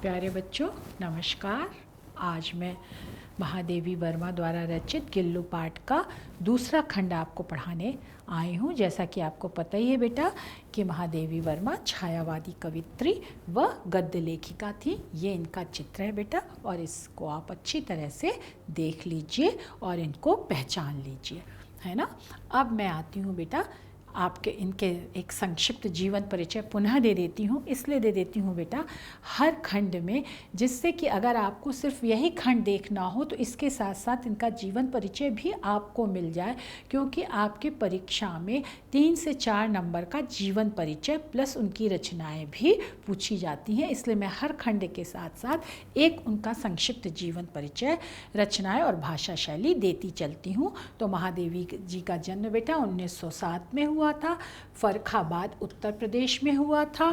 प्यारे बच्चों नमस्कार। आज मैं महादेवी वर्मा द्वारा रचित गिल्लू पाठ का दूसरा खंड आपको पढ़ाने आई हूँ। जैसा कि आपको पता ही है बेटा कि महादेवी वर्मा छायावादी कवित्री व गद्य लेखिका थी। ये इनका चित्र है बेटा, और इसको आप अच्छी तरह से देख लीजिए और इनको पहचान लीजिए, है ना। अब मैं आती हूँ बेटा आपके इनके एक संक्षिप्त जीवन परिचय पुनः दे देती हूँ। इसलिए दे देती हूँ बेटा हर खंड में, जिससे कि अगर आपको सिर्फ यही खंड देखना हो तो इसके साथ साथ इनका जीवन परिचय भी आपको मिल जाए, क्योंकि आपके परीक्षा में 3 से 4 नंबर का जीवन परिचय प्लस उनकी रचनाएं भी पूछी जाती हैं। इसलिए मैं हर खंड के साथ साथ एक उनका संक्षिप्त जीवन परिचय, रचनाएं और भाषा शैली देती चलती हूँ। तो महादेवी जी का जन्म बेटा 1907 में हुआ था, फर्रुखाबाद उत्तर प्रदेश में हुआ था,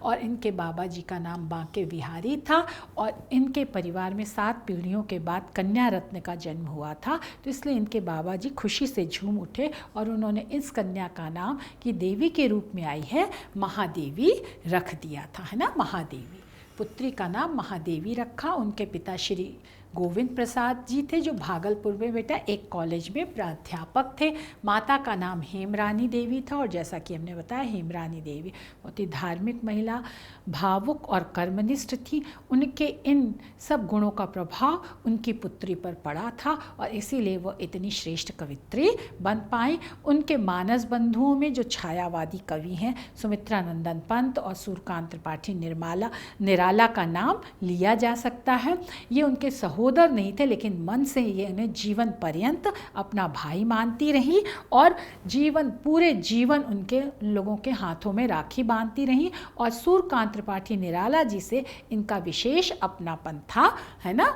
और इनके बाबा जी का नाम बांके बिहारी था, और इनके परिवार में 7 पीढ़ियों के बाद कन्या रत्न का जन्म हुआ था। तो इसलिए इनके बाबा जी खुशी से झूम उठे और उन्होंने इस कन्या का नाम, कि देवी के रूप में आई है, महादेवी रख दिया था, है ना। महादेवी पुत्री का नाम महादेवी रखा। उनके पिता श्री गोविंद प्रसाद जी थे, जो भागलपुर में बेटा एक कॉलेज में प्राध्यापक थे। माता का नाम हेमरानी देवी था, और जैसा कि हमने बताया हेमरानी देवी बहुत ही धार्मिक महिला, भावुक और कर्मनिष्ठ थी। उनके इन सब गुणों का प्रभाव उनकी पुत्री पर पड़ा था, और इसीलिए वो इतनी श्रेष्ठ कवित्री बन पाई। उनके मानस बंधुओं में जो छायावादी कवि हैं, सुमित्रा नंदन पंत और सूर्यकांत त्रिपाठी निराला का नाम लिया जा सकता है। ये उनके सहोदर नहीं थे, लेकिन मन से ये उन्हें जीवन पर्यंत अपना भाई मानती रही, और पूरे जीवन उनके लोगों के हाथों में राखी बांधती रही। और सूर्यकांत त्रिपाठी निराला जी से इनका विशेष अपनापन था, है ना।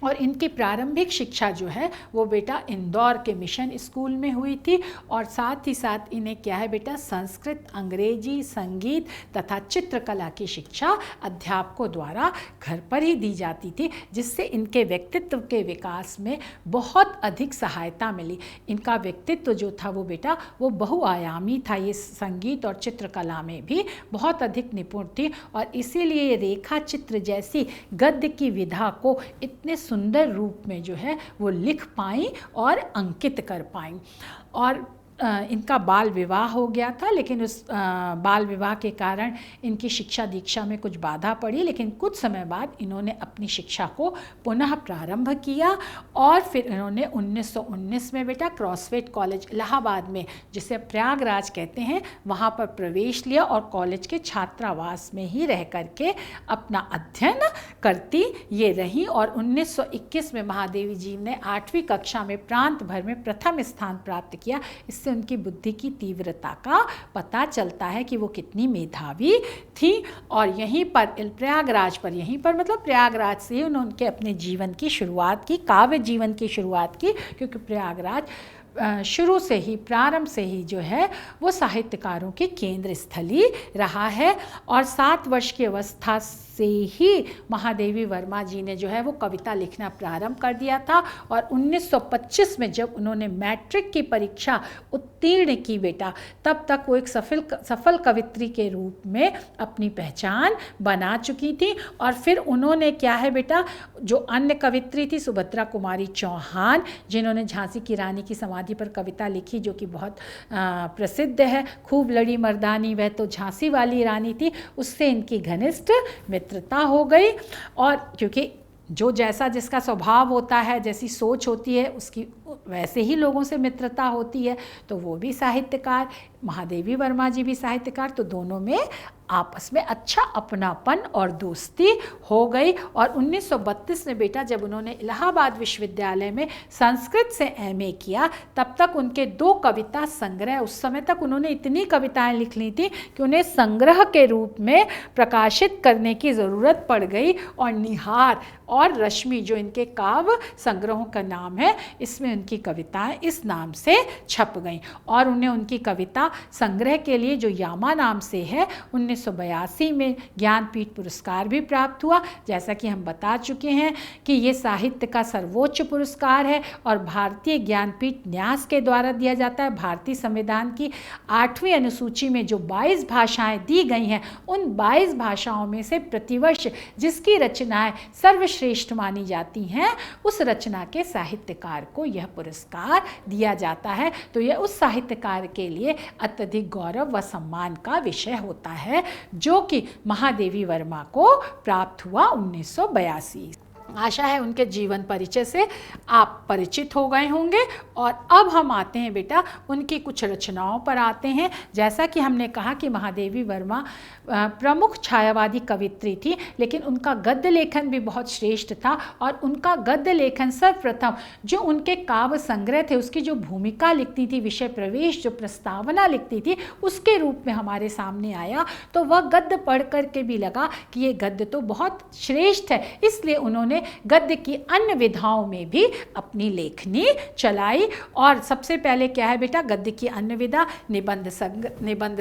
और इनकी प्रारंभिक शिक्षा जो है वो बेटा इंदौर के मिशन स्कूल में हुई थी, और साथ ही साथ इन्हें क्या है बेटा संस्कृत, अंग्रेजी, संगीत तथा चित्रकला की शिक्षा अध्यापकों द्वारा घर पर ही दी जाती थी, जिससे इनके व्यक्तित्व के विकास में बहुत अधिक सहायता मिली। इनका व्यक्तित्व जो था वो बेटा वो बहुआयामी था। ये संगीत और चित्रकला में भी बहुत अधिक निपुण थी, और इसीलिए ये रेखा चित्र जैसी गद्य की विधा को इतने सुंदर रूप में जो है वो लिख पाई और अंकित कर पाई। और इनका बाल विवाह हो गया था, लेकिन उस बाल विवाह के कारण इनकी शिक्षा दीक्षा में कुछ बाधा पड़ी, लेकिन कुछ समय बाद इन्होंने अपनी शिक्षा को पुनः प्रारंभ किया, और फिर इन्होंने 1919 में बेटा क्रॉसवेट कॉलेज इलाहाबाद में, जिसे प्रयागराज कहते हैं, वहाँ पर प्रवेश लिया, और कॉलेज के छात्रावास में ही रह करके अपना अध्ययन करती ये रही। और 1921 में महादेवी जी ने 8वीं कक्षा में प्रांत भर में प्रथम स्थान प्राप्त किया। इससे उनकी बुद्धि की तीव्रता का पता चलता है कि वो कितनी मेधावी थी। और यहीं पर यहीं पर मतलब प्रयागराज से उन्होंने अपने जीवन की शुरुआत की, काव्य जीवन की शुरुआत की, क्योंकि प्रयागराज शुरू से ही, प्रारंभ से ही जो है वो साहित्यकारों की केंद्र स्थली रहा है। और 7 वर्ष की अवस्था से ही महादेवी वर्मा जी ने जो है वो कविता लिखना प्रारंभ कर दिया था, और 1925 में जब उन्होंने मैट्रिक की परीक्षा उत्तीर्ण की बेटा, तब तक वो एक सफल कवित्री के रूप में अपनी पहचान बना चुकी थी। और फिर उन्होंने क्या है बेटा, जो अन्य कवित्री थी सुभद्रा कुमारी चौहान, जिन्होंने झांसी की रानी की समाधि पर कविता लिखी, जो कि बहुत प्रसिद्ध है, खूब लड़ी मर्दानी वह तो झांसी वाली रानी थी, उससे इनकी घनिष्ठ मित्रता हो गई। और क्योंकि जो जैसा जिसका स्वभाव होता है, जैसी सोच होती है, उसकी वैसे ही लोगों से मित्रता होती है। तो वो भी साहित्यकार, महादेवी वर्मा जी भी साहित्यकार, तो दोनों में आपस में अच्छा अपनापन और दोस्ती हो गई। और 1932 में बेटा जब उन्होंने इलाहाबाद विश्वविद्यालय में संस्कृत से एमए किया, तब तक उनके 2 कविता संग्रह, उस समय तक उन्होंने इतनी कविताएं लिख ली थी कि उन्हें संग्रह के रूप में प्रकाशित करने की ज़रूरत पड़ गई। और निहार और रश्मि जो इनके काव्य संग्रहों का नाम है, इसमें उनकी कविताएं इस नाम से छप गईं और उन्हें उनकी कविता संग्रह के लिए जो यामा नाम से है 1982 में ज्ञानपीठ पुरस्कार भी प्राप्त हुआ। जैसा कि हम बता चुके हैं कि ये साहित्य का सर्वोच्च पुरस्कार है और भारतीय ज्ञानपीठ न्यास के द्वारा दिया जाता है। भारतीय संविधान की 8वीं अनुसूची में जो 22 भाषाएं दी गई हैं, उन 22 भाषाओं में से प्रतिवर्ष जिसकी रचनाएं सर्वश्रेष्ठ मानी जाती हैं, उस रचना के साहित्यकार को यह पुरस्कार दिया जाता है। तो यह उस साहित्यकार के लिए अत्यधिक गौरव व सम्मान का विषय होता है जो कि महादेवी वर्मा को प्राप्त हुआ 1982। आशा है उनके जीवन परिचय से आप परिचित हो गए होंगे। और अब हम आते हैं बेटा उनकी कुछ रचनाओं पर आते हैं। जैसा कि हमने कहा कि महादेवी वर्मा प्रमुख छायावादी कवित्री थी, लेकिन उनका गद्य लेखन भी बहुत श्रेष्ठ था और उनका गद्य लेखन सर्वप्रथम जो उनके काव्य संग्रह थे उसकी जो भूमिका लिखती थी, विषय प्रवेश जो प्रस्तावना लिखती थी, उसके रूप में हमारे सामने आया। तो वह गद्य पढ़ कर के भी लगा कि ये गद्य तो बहुत श्रेष्ठ है, इसलिए उन्होंने गद्य की अन्य विधाओं में भी अपनी लेखनी चलाई। और सबसे पहले क्या है बेटा गद्य की अन्य विधा? निबंध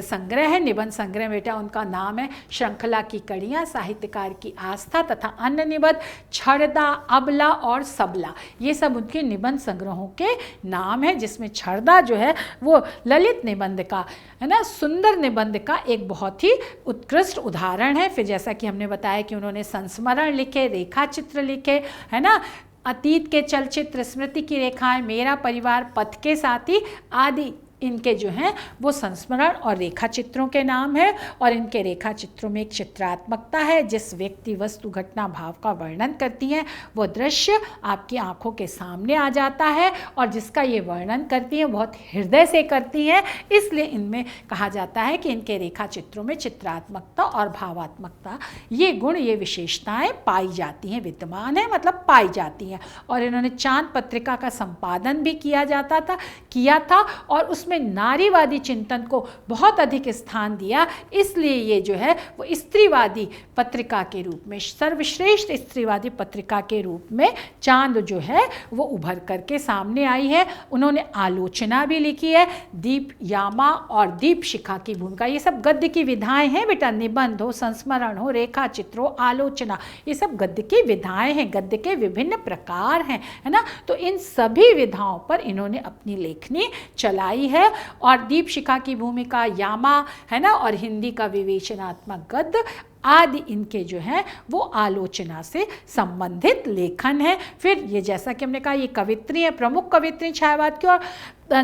संग्रह है। निबंध संग्रह बेटा उनका नाम है श्रृंखला की कड़ियाँ, साहित्यकार की आस्था तथा अन्य निबंध, छड़दा, अबला और सबला, ये सब उनके निबंध संग्रहों के नाम है, जिसमें छड़दा जो है वो ललित निबंध का है ना, सुंदर निबंध का एक बहुत ही उत्कृष्ट उदाहरण है। फिर जैसा कि हमने बताया कि उन्होंने संस्मरण लिखे, रेखा चित्र लिखे, है ना, अतीत के चलचित्र, स्मृति की रेखाएं, मेरा परिवार, पथ के साथी आदि इनके जो हैं वो संस्मरण और रेखा चित्रों के नाम है। और इनके रेखा चित्रों में एक चित्रात्मकता है, जिस व्यक्ति, वस्तु, घटना, भाव का वर्णन करती हैं वो दृश्य आपकी आंखों के सामने आ जाता है और जिसका ये वर्णन करती हैं बहुत हृदय से करती हैं, इसलिए इनमें कहा जाता है कि इनके रेखा चित्रों में चित्रात्मकता और भावात्मकता ये गुण, ये विशेषताएं पाई जाती हैं, विद्यमान है मतलब पाई जाती हैं। और इन्होंने चांद पत्रिका का संपादन भी किया था और उसमें नारीवादी चिंतन को बहुत अधिक स्थान दिया, इसलिए ये जो है वो स्त्रीवादी पत्रिका के रूप में, सर्वश्रेष्ठ स्त्रीवादी पत्रिका के रूप में चांद जो है वो उभर करके सामने आई है। उन्होंने आलोचना भी लिखी है, दीप यामा और दीप शिखा की भूमिका, ये सब गद्य की विधाएं हैं बेटा, निबंध हो, संस्मरण हो, रेखा चित्र हो, आलोचना, ये सब गद्य की विधाएं हैं, गद्य के विभिन्न प्रकार हैं, है ना। तो इन सभी विधाओं पर इन्होंने अपनी लेखनी चलाई है और दीप शिखा की भूमिका, यामा, है ना, और हिंदी का विवेचनात्मक गद्य आदि इनके जो हैं वो आलोचना से संबंधित लेखन है। फिर ये जैसा कि हमने कहा ये कवित्री हैं, प्रमुख कवित्री छायावाद की, और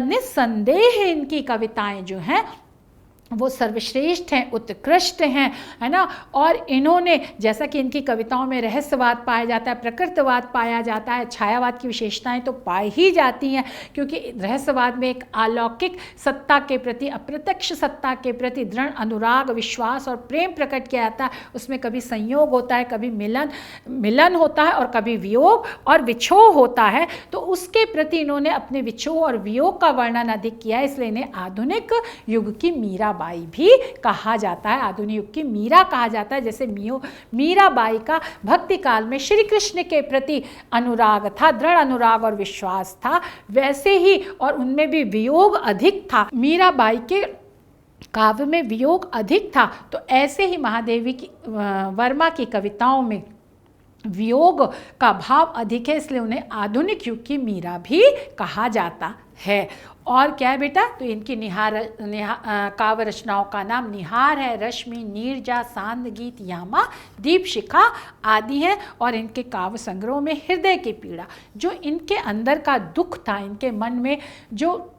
निस्संदेह इनकी कविताएं जो हैं वो सर्वश्रेष्ठ हैं, उत्कृष्ट हैं, है ना। और इन्होंने जैसा कि इनकी कविताओं में रहस्यवाद पाया जाता है, प्रकृतिवाद पाया जाता है, छायावाद की विशेषताएं तो पाई ही जाती हैं, क्योंकि रहस्यवाद में एक अलौकिक सत्ता के प्रति, अप्रत्यक्ष सत्ता के प्रति दृढ़ अनुराग, विश्वास और प्रेम प्रकट किया जाता है। उसमें कभी संयोग होता है, कभी मिलन होता है और कभी वियोग और विछोह होता है। तो उसके प्रति इन्होंने अपने विछोह और वियोग का वर्णन अधिक किया है, इसलिए इन्हें आधुनिक युग की मीराबाई भी कहा जाता है, आधुनिक युग की मीरा कहा जाता है। जैसे मीराबाई का भक्ति काल में श्री कृष्ण के प्रति अनुराग था, दृढ़ अनुराग और विश्वास था, वैसे ही और उनमें भी वियोग अधिक था, मीराबाई के काव्य में वियोग अधिक था। तो ऐसे ही महादेवी की वर्मा की कविताओं में वियोग का भाव अधिक है, इसलिए उन्हें आधुनिक युग की मीरा भी कहा जाता है। और क्या है बेटा, तो इनकी काव्य रचनाओं का नाम निहार है, रश्मि, नीरजा, सांद गीत, यामा, दीप शिखा आदि हैं। और इनके काव्य संग्रहों में हृदय की पीड़ा, जो इनके अंदर का दुख था, इनके मन में जो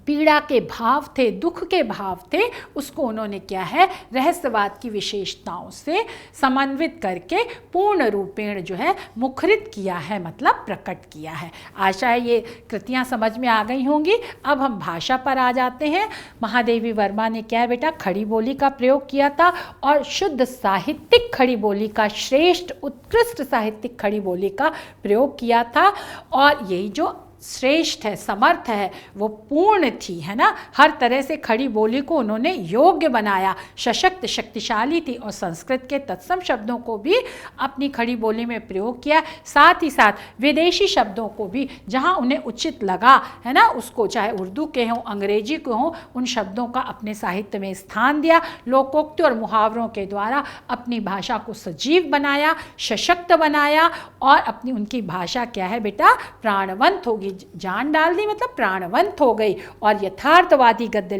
पीड़ा के भाव थे, दुख के भाव थे, उसको उन्होंने क्या है रहस्यवाद की विशेषताओं से समन्वित करके पूर्ण रूपेण जो है मुखरित किया है, मतलब प्रकट किया है। आशा है ये कृतियाँ समझ में आ गई होंगी। अब हम भाषा पर आ जाते हैं। महादेवी वर्मा ने क्या है बेटा, खड़ी बोली का प्रयोग किया था और शुद्ध साहित्यिक खड़ी बोली का, श्रेष्ठ उत्कृष्ट साहित्यिक खड़ी बोली का प्रयोग किया था। और यही जो श्रेष्ठ है, समर्थ है, वो पूर्ण थी, है ना। हर तरह से खड़ी बोली को उन्होंने योग्य बनाया, सशक्त शक्तिशाली थी और संस्कृत के तत्सम शब्दों को भी अपनी खड़ी बोली में प्रयोग किया। साथ ही साथ विदेशी शब्दों को भी जहाँ उन्हें उचित लगा, है ना, उसको चाहे उर्दू के हों, अंग्रेजी के हों, उन शब्दों का अपने साहित्य में स्थान दिया। लोकोक्ति और मुहावरों के द्वारा अपनी भाषा को सजीव बनाया, सशक्त बनाया और अपनी उनकी भाषा क्या है बेटा, प्राणवंत होगी। जान डाल दी मतलब प्राणवंत हो गई। और यथार्थवादी गद्य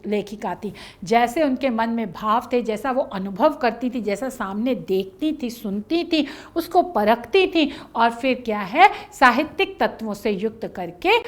लेखिका थी। जैसे उनके मन में भाव थे, जैसा वो अनुभव करती थी, जैसा सामने देखती थी, सुनती थी, उसको परखती थी और फिर क्या है, साहित्यिक तत्वों से युक्त करके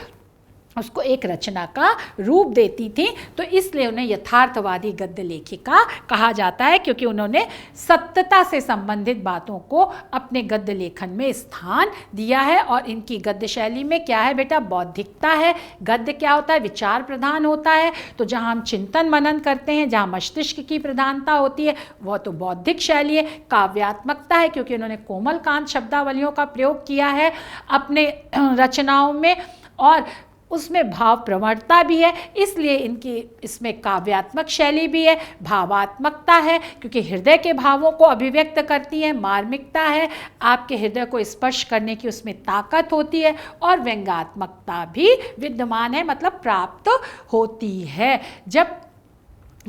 उसको एक रचना का रूप देती थी। तो इसलिए उन्हें यथार्थवादी गद्य लेखिका कहा जाता है, क्योंकि उन्होंने सत्यता से संबंधित बातों को अपने गद्य लेखन में स्थान दिया है। और इनकी गद्य शैली में क्या है बेटा, बौद्धिकता है। गद्य क्या होता है, विचार प्रधान होता है। तो जहाँ हम चिंतन मनन करते हैं, जहाँ मस्तिष्क की प्रधानता होती है, वह तो बौद्धिक शैली है। काव्यात्मकता है, क्योंकि उन्होंने कोमल कांत शब्दावलियों का प्रयोग किया है अपने रचनाओं में और उसमें भाव प्रवणता भी है, इसलिए इनकी इसमें काव्यात्मक शैली भी है। भावात्मकता है, क्योंकि हृदय के भावों को अभिव्यक्त करती है। मार्मिकता है, आपके हृदय को स्पर्श करने की उसमें ताकत होती है। और व्यंग्यात्मकता भी विद्यमान है, मतलब प्राप्त होती है। जब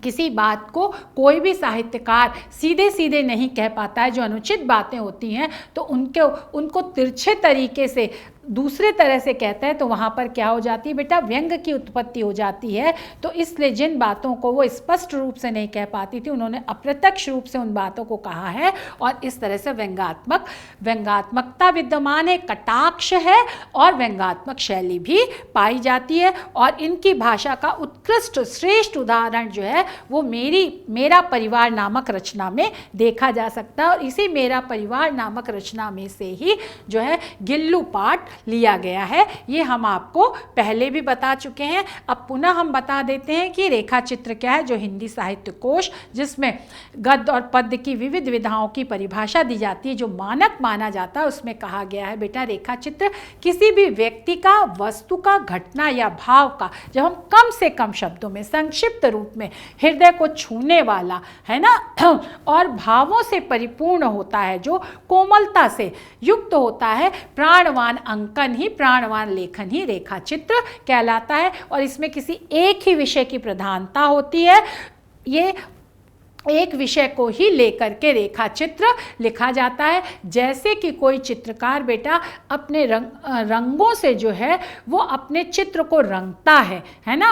किसी बात को कोई भी साहित्यकार सीधे सीधे नहीं कह पाता है, जो अनुचित बातें होती हैं, तो उनको तिरछे तरीके से दूसरे तरह से कहता है, तो वहाँ पर क्या हो जाती है बेटा, व्यंग की उत्पत्ति हो जाती है। तो इसलिए जिन बातों को वो स्पष्ट रूप से नहीं कह पाती थी, उन्होंने अप्रत्यक्ष रूप से उन बातों को कहा है और इस तरह से व्यंग्यात्मकता विद्यमान है, कटाक्ष है और व्यंग्यात्मक शैली भी पाई जाती है। और इनकी भाषा का उत्कृष्ट श्रेष्ठ उदाहरण जो है वो मेरा परिवार नामक रचना में देखा जा सकता है। और इसी मेरा परिवार नामक रचना में से ही जो है गिल्लू पाठ लिया गया है। ये हम आपको पहले भी बता चुके हैं, अब पुनः हम बता देते हैं कि रेखा चित्र क्या है। जो हिंदी साहित्य कोश जिसमें गद्य और पद्य की विविध विधाओं की परिभाषा दी जाती है, जो मानक माना जाता है, उसमें कहा गया है बेटा, रेखा चित्र किसी भी व्यक्ति का, वस्तु का, घटना या भाव का जब हम कम से कम शब्दों में संक्षिप्त रूप में हृदय को छूने वाला, है ना, और भावों से परिपूर्ण होता है, जो कोमलता से युक्त होता है, प्राणवान अंकन ही, प्राणवान लेखन ही रेखा चित्र कहलाता है। और इसमें किसी एक ही विषय की प्रधानता होती है। ये एक विषय को ही लेकर के रेखा चित्र लिखा जाता है। जैसे कि कोई चित्रकार बेटा अपने रंगों से जो है वो अपने चित्र को रंगता है ना,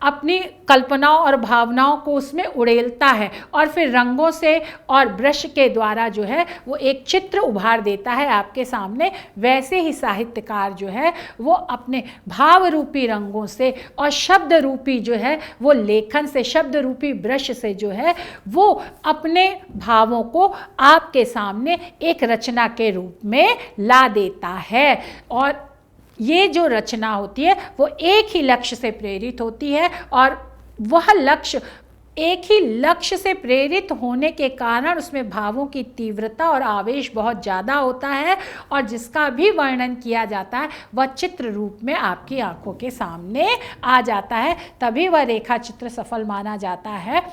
अपनी कल्पनाओं और भावनाओं को उसमें उड़ेलता है और फिर रंगों से और ब्रश के द्वारा जो है वो एक चित्र उभार देता है आपके सामने। वैसे ही साहित्यकार जो है वो अपने भाव रूपी रंगों से और शब्द रूपी जो है वो लेखन से, शब्द रूपी ब्रश से जो है वो अपने भावों को आपके सामने एक रचना के रूप में ला देता है। और ये जो रचना होती है वो एक ही लक्ष्य से प्रेरित होती है और वह लक्ष्य, एक ही लक्ष्य से प्रेरित होने के कारण उसमें भावों की तीव्रता और आवेश बहुत ज़्यादा होता है और जिसका भी वर्णन किया जाता है वह चित्र रूप में आपकी आंखों के सामने आ जाता है, तभी वह रेखा चित्र सफल माना जाता है।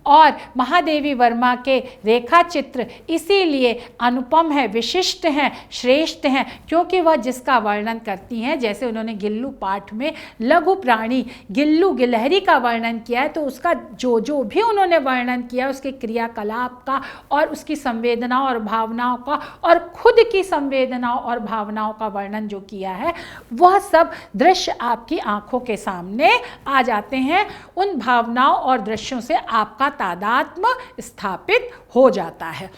और महादेवी वर्मा के रेखा चित्र इसीलिए अनुपम है, विशिष्ट हैं, श्रेष्ठ हैं, क्योंकि वह जिसका वर्णन करती हैं, जैसे उन्होंने गिल्लू पाठ में लघु प्राणी गिल्लू गिलहरी का वर्णन किया है, तो उसका जो भी उन्होंने वर्णन किया उसके क्रियाकलाप का और उसकी संवेदनाओं और भावनाओं का और खुद की संवेदनाओं और भावनाओं का वर्णन जो किया है, वह सब दृश्य आपकी आंखों के सामने आ जाते हैं। उन भावनाओं और दृश्यों से आपका तादात्म्य स्थापित हो जाता है।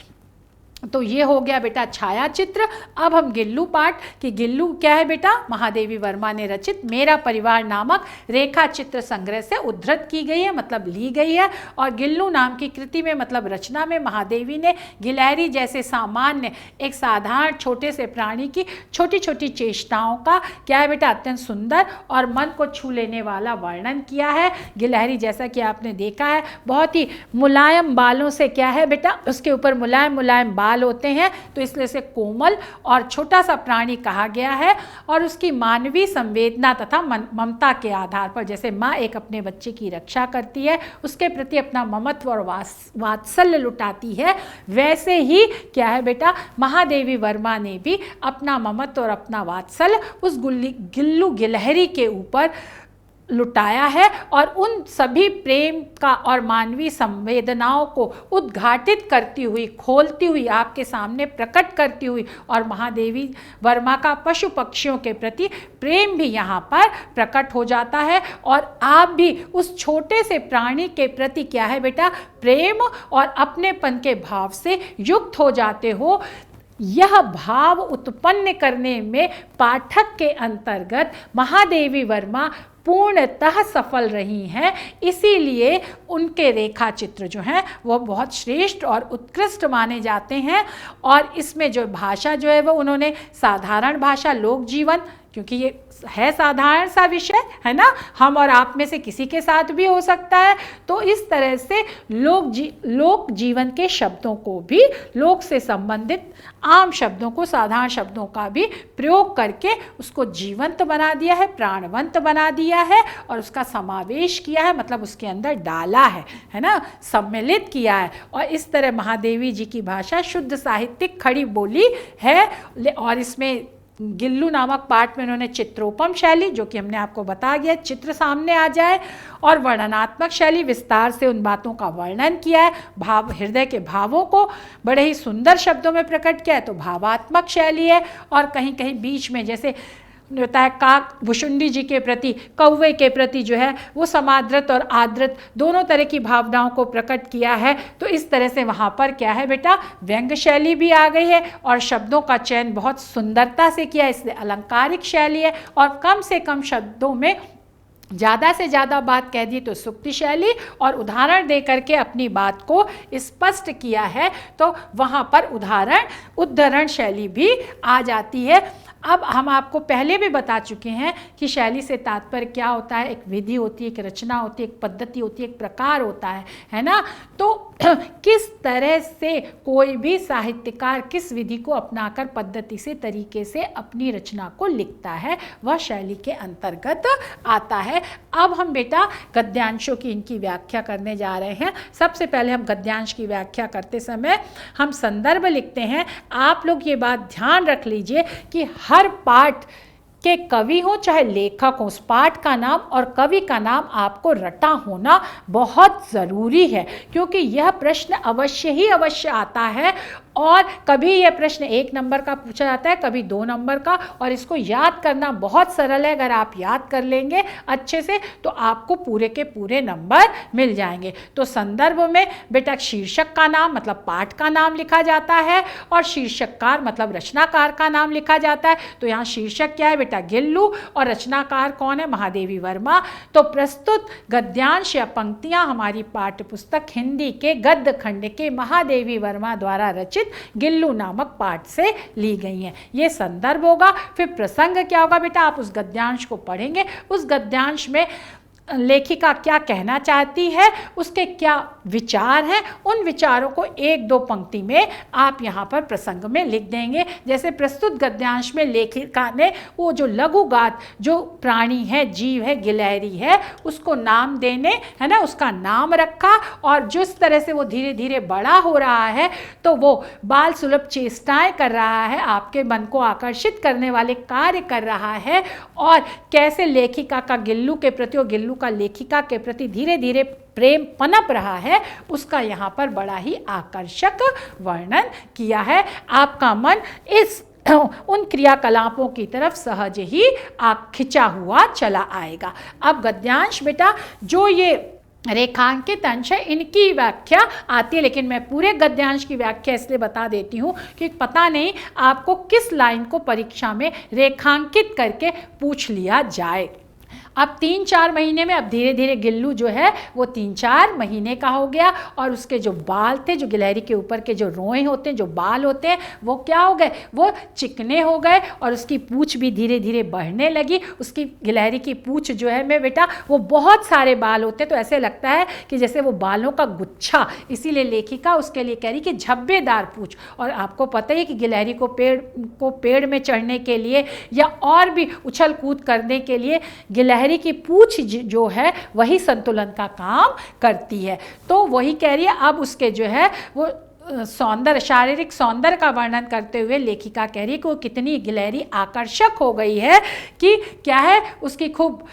तो ये हो गया बेटा छाया चित्र। अब हम गिल्लू पाठ कि गिल्लू क्या है बेटा, महादेवी वर्मा ने रचित मेरा परिवार नामक रेखा चित्र संग्रह से उद्धृत की गई है, मतलब ली गई है। और गिल्लू नाम की कृति में मतलब रचना में महादेवी ने गिलहरी जैसे सामान्य एक साधारण छोटे से प्राणी की छोटी छोटी चेष्टाओं का क्या है बेटा, अत्यंत सुंदर और मन को छू लेने वाला वर्णन किया है। गिलहरी जैसा कि आपने देखा है बहुत ही मुलायम बालों से क्या है बेटा, उसके ऊपर मुलायम मुलायम बाल बाल होते हैं, तो इसलिए इसे कोमल और छोटा सा प्राणी कहा गया है। और उसकी मानवीय संवेदना तथा ममता के आधार पर, जैसे माँ एक अपने बच्चे की रक्षा करती है, उसके प्रति अपना ममत्व और वात्सल्य लुटाती है, वैसे ही क्या है बेटा, महादेवी वर्मा ने भी अपना ममत्व और अपना वात्सल्य उस गिल्लू गिलहरी के ऊपर लुटाया है और उन सभी प्रेम का और मानवीय संवेदनाओं को उद्घाटित करती हुई, खोलती हुई, आपके सामने प्रकट करती हुई, और महादेवी वर्मा का पशु पक्षियों के प्रति प्रेम भी यहाँ पर प्रकट हो जाता है। और आप भी उस छोटे से प्राणी के प्रति क्या है बेटा, प्रेम और अपनेपन के भाव से युक्त हो जाते हो। यह भाव उत्पन्न करने में पाठक के अंतर्गत महादेवी वर्मा पूर्णतः सफल रही हैं, इसीलिए उनके रेखा चित्र जो हैं वो बहुत श्रेष्ठ और उत्कृष्ट माने जाते हैं। और इसमें जो भाषा जो है वो उन्होंने साधारण भाषा, लोक जीवन, क्योंकि ये है साधारण सा विषय है ना, हम और आप में से किसी के साथ भी हो सकता है, तो इस तरह से लोक जीवन के शब्दों को भी, लोक से संबंधित आम शब्दों को, साधारण शब्दों का भी प्रयोग करके उसको जीवंत बना दिया है, प्राणवंत बना दिया है और उसका समावेश किया है, मतलब उसके अंदर डाला है ना, सम्मिलित किया है। और इस तरह महादेवी जी की भाषा शुद्ध साहित्यिक खड़ी बोली है। और इसमें गिल्लू नामक पाठ में उन्होंने चित्रोपम शैली, जो कि हमने आपको बता दिया, चित्र सामने आ जाए, और वर्णनात्मक शैली, विस्तार से उन बातों का वर्णन किया है, भाव, हृदय के भावों को बड़े ही सुंदर शब्दों में प्रकट किया है, तो भावात्मक शैली है। और कहीं कहीं बीच में जैसे होता है काक भुषुंडी जी के प्रति, कौवे के प्रति जो है वो समाद्रत और आद्रत दोनों तरह की भावनाओं को प्रकट किया है। तो इस तरह से वहाँ पर क्या है बेटा, व्यंग्य शैली भी आ गई है और शब्दों का चयन बहुत सुंदरता से किया है, इसलिए अलंकारिक शैली है। और कम से कम शब्दों में ज़्यादा से ज़्यादा बात कह दी तो सुक्ति शैली, और उदाहरण दे करके अपनी बात को स्पष्ट किया है तो वहाँ पर उद्धरण शैली भी आ जाती है। अब हम आपको पहले भी बता चुके हैं कि शैली से तात्पर्य क्या होता है, एक विधि होती है, एक रचना होती है, एक पद्धति होती है, एक प्रकार होता है ना। तो किस तरह से कोई भी साहित्यकार किस विधि को अपनाकर पद्धति से, तरीके से अपनी रचना को लिखता है, वह शैली के अंतर्गत आता है। अब हम बेटा गद्यांशों की इनकी व्याख्या करने जा रहे हैं। सबसे पहले हम गद्यांश की व्याख्या करते समय हम संदर्भ लिखते हैं। आप लोग ये बात ध्यान रख लीजिए कि हर पाठ के कवि हो चाहे लेखक हो, उस पाठ का नाम और कवि का नाम आपको रटा होना बहुत ज़रूरी है, क्योंकि यह प्रश्न अवश्य ही अवश्य आता है। और कभी यह प्रश्न 1 नंबर का पूछा जाता है, कभी 2 नंबर का, और इसको याद करना बहुत सरल है। अगर आप याद कर लेंगे अच्छे से तो आपको पूरे के पूरे नंबर मिल जाएंगे। तो संदर्भ में बेटा शीर्षक का नाम मतलब पाठ का नाम लिखा जाता है, और शीर्षककार मतलब रचनाकार का नाम लिखा जाता है। तो यहाँ शीर्षक क्या है बेटा, गिल्लू, और रचनाकार कौन है, महादेवी वर्मा। तो प्रस्तुत गद्यांश या पंक्तियाँ हमारी पाठ्य पुस्तक हिंदी के गद्य खंड के महादेवी वर्मा द्वारा रचित गिल्लू नामक पाठ से ली गई हैं। ये संदर्भ होगा। फिर प्रसंग क्या होगा बेटा, आप उस गद्यांश को पढ़ेंगे, उस गद्यांश में लेखिका क्या कहना चाहती है, उसके क्या विचार हैं, उन विचारों को 1-2 पंक्ति में आप यहाँ पर प्रसंग में लिख देंगे। जैसे प्रस्तुत गद्यांश में लेखिका ने वो जो लघुगात जो प्राणी है, जीव है, गिलहरी है, उसको नाम देने है ना, उसका नाम रखा, और जिस तरह से वो धीरे धीरे बड़ा हो रहा है तो वो बाल सुलभ चेष्टाएं कर रहा है, आपके मन को आकर्षित करने वाले कार्य कर रहा है, और कैसे लेखिका का गिल्लू के प्रति और गिल्लू का लेखिका के प्रति धीरे धीरे प्रेम पनप रहा है, उसका यहाँ पर बड़ा ही आकर्षक वर्णन किया है। आपका मन इस उन क्रियाकलापों की तरफ सहज ही खिंचा हुआ चला आएगा। अब गद्यांश बेटा जो ये रेखांकित अंश है, इनकी व्याख्या आती है, लेकिन मैं पूरे गद्यांश की व्याख्या इसलिए बता देती हूँ कि पता नहीं आपको किस लाइन को परीक्षा में रेखांकित करके पूछ लिया जाए। अब 3-4 महीने में अब धीरे धीरे गिल्लू जो है वो 3-4 महीने का हो गया और उसके जो बाल थे, जो गिलहरी के ऊपर के जो रोए होते हैं, जो बाल होते हैं, वो क्या हो गए, वो चिकने हो गए और उसकी पूंछ भी धीरे धीरे बढ़ने लगी। उसकी गिलहरी की पूंछ जो है मैं बेटा वो बहुत सारे बाल होते हैं, तो ऐसे लगता है कि जैसे वो बालों का गुच्छा, इसीलिए लेखिका उसके लिए कह रही कि झब्बेदार पूंछ। और आपको पता है कि गिलहरी को पेड़ में चढ़ने के लिए या और भी उछल कूद करने के लिए गिलहरी की पूंछ जो है वही संतुलन का काम करती है। तो वही कह रही है, अब उसके जो है वो सौंदर्य, शारीरिक सौंदर्य का वर्णन करते हुए लेखिका कह रही है कि वो कितनी गिलहरी आकर्षक हो गई है कि क्या है, उसकी खूब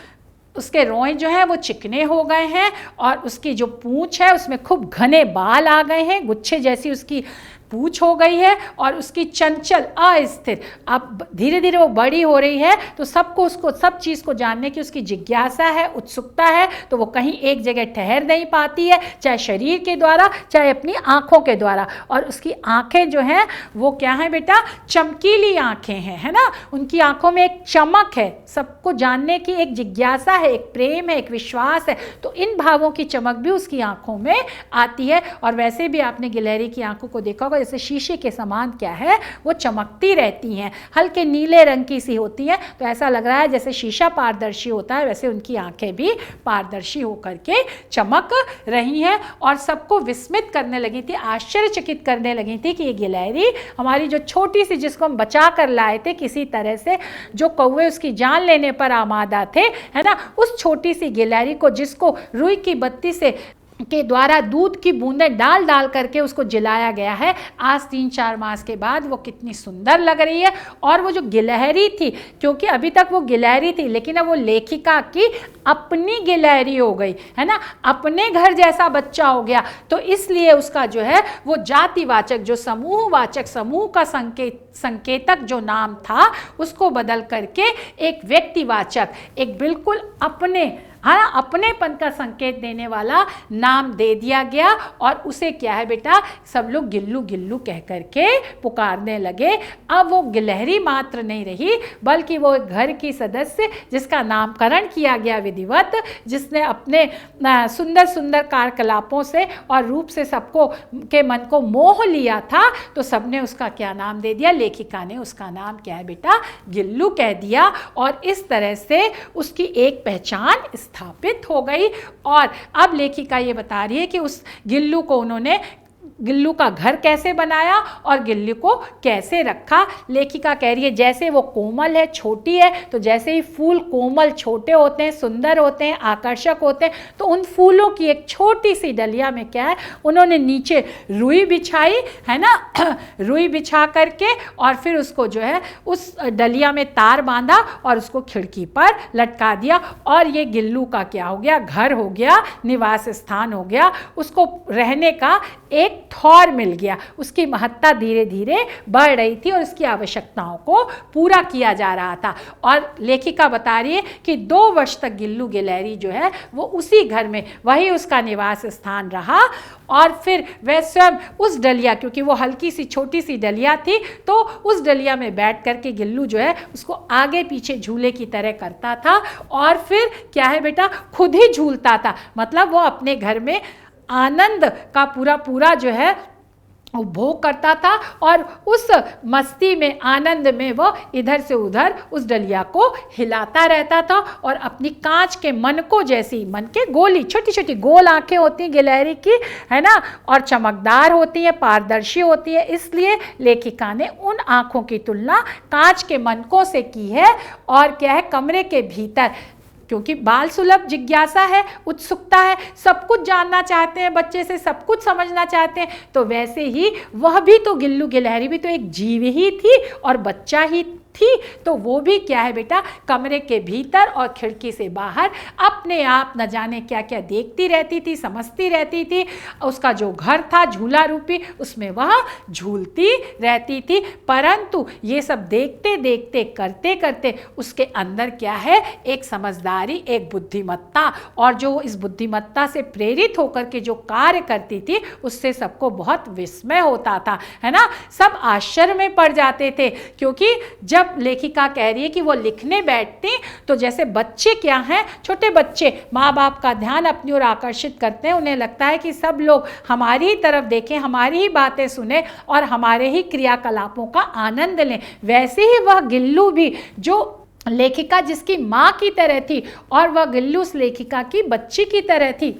उसके रोए जो हैं वो चिकने हो गए हैं और उसकी जो पूंछ है उसमें खूब घने बाल आ गए हैं, गुच्छे जैसी उसकी पूंछ हो गई है और उसकी चंचल अस्थिर, अब धीरे धीरे वो बड़ी हो रही है तो सबको उसको सब चीज़ को जानने की उसकी जिज्ञासा है, उत्सुकता है, तो वो कहीं एक जगह ठहर नहीं पाती है, चाहे शरीर के द्वारा चाहे अपनी आँखों के द्वारा। और उसकी आँखें जो हैं वो क्या है बेटा, चमकीली आँखें हैं, है ना, उनकी आँखों में एक चमक है, सबको जानने की एक जिज्ञासा है, एक प्रेम है, एक विश्वास है, तो इन भावों की चमक भी उसकी आँखों में आती है। और वैसे भी आपने गिलहरी की आँखों को देखा होगा, जैसे शीशे के समान क्या है वो चमकती रहती हैं, हल्के नीले रंग की सी होती हैं, तो ऐसा लग रहा है जैसे शीशा पारदर्शी होता है वैसे उनकी आंखें भी पारदर्शी होकर के चमक रही हैं और सबको विस्मित करने लगी थी, आश्चर्यचकित करने लगी थी कि ये गिलहरी हमारी जो छोटी सी, जिसको हम बचा कर लाए थे किसी तरह से, जो कौवे उसकी जान लेने पर आमादा थे, है ना, उस छोटी सी गिलहरी को जिसको रुई की बत्ती से के द्वारा दूध की बूंदें डाल डाल करके उसको जिलाया गया है, आज 3-4 मास के बाद वो कितनी सुंदर लग रही है। और वो जो गिलहरी थी, क्योंकि अभी तक वो गिलहरी थी लेकिन अब वो लेखिका की अपनी गिलहरी हो गई, है ना, अपने घर जैसा बच्चा हो गया, तो इसलिए उसका जो है वो जातिवाचक, जो समूहवाचक, समूह का संकेतक जो नाम था उसको बदल करके एक व्यक्तिवाचक, एक बिल्कुल अपने, हाँ, अपनेपन का संकेत देने वाला नाम दे दिया गया और उसे क्या है बेटा, सब लोग गिल्लू गिल्लू कह करके पुकारने लगे। अब वो गिलहरी मात्र नहीं रही बल्कि वो एक घर की सदस्य जिसका नामकरण किया गया विधिवत, जिसने अपने सुंदर सुंदर कार्यकलापों से और रूप से सबको के मन को मोह लिया था, तो सबने उसका क्या नाम दे दिया, लेखिका ने उसका नाम क्या है बेटा, गिल्लू कह दिया। और इस तरह से उसकी एक पहचान स्थापित हो गई। और अब लेखिका ये बता रही है कि उस गिल्लू को उन्होंने, गिल्लू का घर कैसे बनाया और गिल्लू को कैसे रखा। लेखिका कह रही है जैसे वो कोमल है, छोटी है, तो जैसे ही फूल कोमल छोटे होते हैं, सुंदर होते हैं, आकर्षक होते हैं, तो उन फूलों की एक छोटी सी डलिया में क्या है, उन्होंने नीचे रुई बिछाई, है ना, रुई बिछा करके और फिर उसको जो है उस डलिया में तार बांधा और उसको खिड़की पर लटका दिया और ये गिल्लू का क्या हो गया, घर हो गया, निवास स्थान हो गया, उसको रहने का एक ठौर मिल गया। उसकी महत्ता धीरे धीरे बढ़ रही थी और उसकी आवश्यकताओं को पूरा किया जा रहा था। और लेखिका बता रही है कि 2 वर्ष तक गिल्लू गिलहरी जो है वो उसी घर में, वही उसका निवास स्थान रहा और फिर वह स्वयं उस डलिया, क्योंकि वो हल्की सी छोटी सी डलिया थी, तो उस डलिया में बैठ करके गिल्लू जो है उसको आगे पीछे झूले की तरह करता था और फिर क्या है बेटा, खुद ही झूलता था। मतलब वो अपने घर में आनंद का पूरा जो है उपभोग करता था और उस मस्ती में, आनंद में वो इधर से उधर उस डलिया को हिलाता रहता था और अपनी कांच के मनकों जैसी, मन के गोली, छोटी छोटी गोल आंखें होती हैं गिलहरी की, है ना, और चमकदार होती हैं, पारदर्शी होती है, इसलिए लेखिका ने उन आंखों की तुलना कांच के मनकों से की है। और क्या है, कमरे के भीतर, क्योंकि बाल सुलभ जिज्ञासा है, उत्सुकता है, सब कुछ जानना चाहते हैं, बच्चे से सब कुछ समझना चाहते हैं, तो वैसे ही वह भी तो, गिल्लू गिलहरी भी तो एक जीव ही थी और बच्चा ही थी, तो वो भी क्या है बेटा, कमरे के भीतर और खिड़की से बाहर अपने आप न जाने क्या क्या देखती रहती थी, समझती रहती थी। उसका जो घर था झूला रूपी, उसमें वह झूलती रहती थी। परंतु ये सब देखते देखते, करते करते उसके अंदर क्या है, एक समझदारी, एक बुद्धिमत्ता, और जो इस बुद्धिमत्ता से प्रेरित होकर के जो कार्य करती थी उससे सबको बहुत विस्मय होता था, है ना, सब आश्चर्य में पड़ जाते थे। क्योंकि जब जब लेखिका कह रही है कि वो लिखने बैठती तो जैसे बच्चे क्या हैं, छोटे बच्चे माँ बाप का ध्यान अपनी ओर आकर्षित करते हैं, उन्हें लगता है कि सब लोग हमारी ही तरफ देखें, हमारी ही बातें सुने और हमारे ही क्रियाकलापों का आनंद लें। वैसे ही वह गिल्लू भी, जो लेखिका जिसकी माँ की तरह थी और वह गिल्लू उस लेखिका की बच्ची की तरह थी,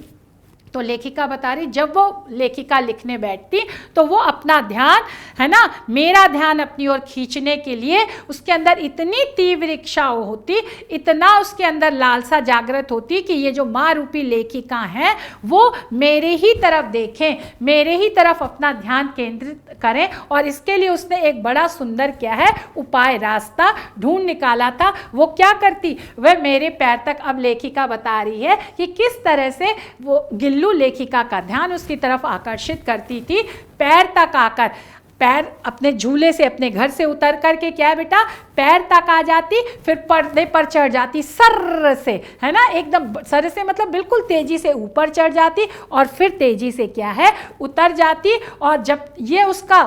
तो लेखिका बता रही जब वो लेखिका लिखने बैठती तो वो अपना ध्यान, है ना, मेरा ध्यान अपनी ओर खींचने के लिए उसके अंदर इतनी तीव्र इच्छा होती, इतना उसके अंदर लालसा जागृत होती कि ये जो माँ रूपी लेखिका हैं वो मेरे ही तरफ देखें, मेरे ही तरफ अपना ध्यान केंद्रित करें। और इसके लिए उसने एक बड़ा सुंदर क्या है उपाय, रास्ता ढूंढ निकाला था। वो क्या करती, वह मेरे पैर तक, अब लेखिका बता रही है कि किस तरह से वो गिल्लू लेखिका का ध्यान उसकी तरफ आकर्षित करती थी। पैर तक आकर, पैर अपने झूले से, अपने घर से उतर करके क्या है बेटा, पैर तक आ जाती, फिर पर्दे पर चढ़ जाती सर से, है ना, एकदम सर से मतलब बिल्कुल तेजी से ऊपर चढ़ जाती और फिर तेजी से क्या है उतर जाती। और जब ये उसका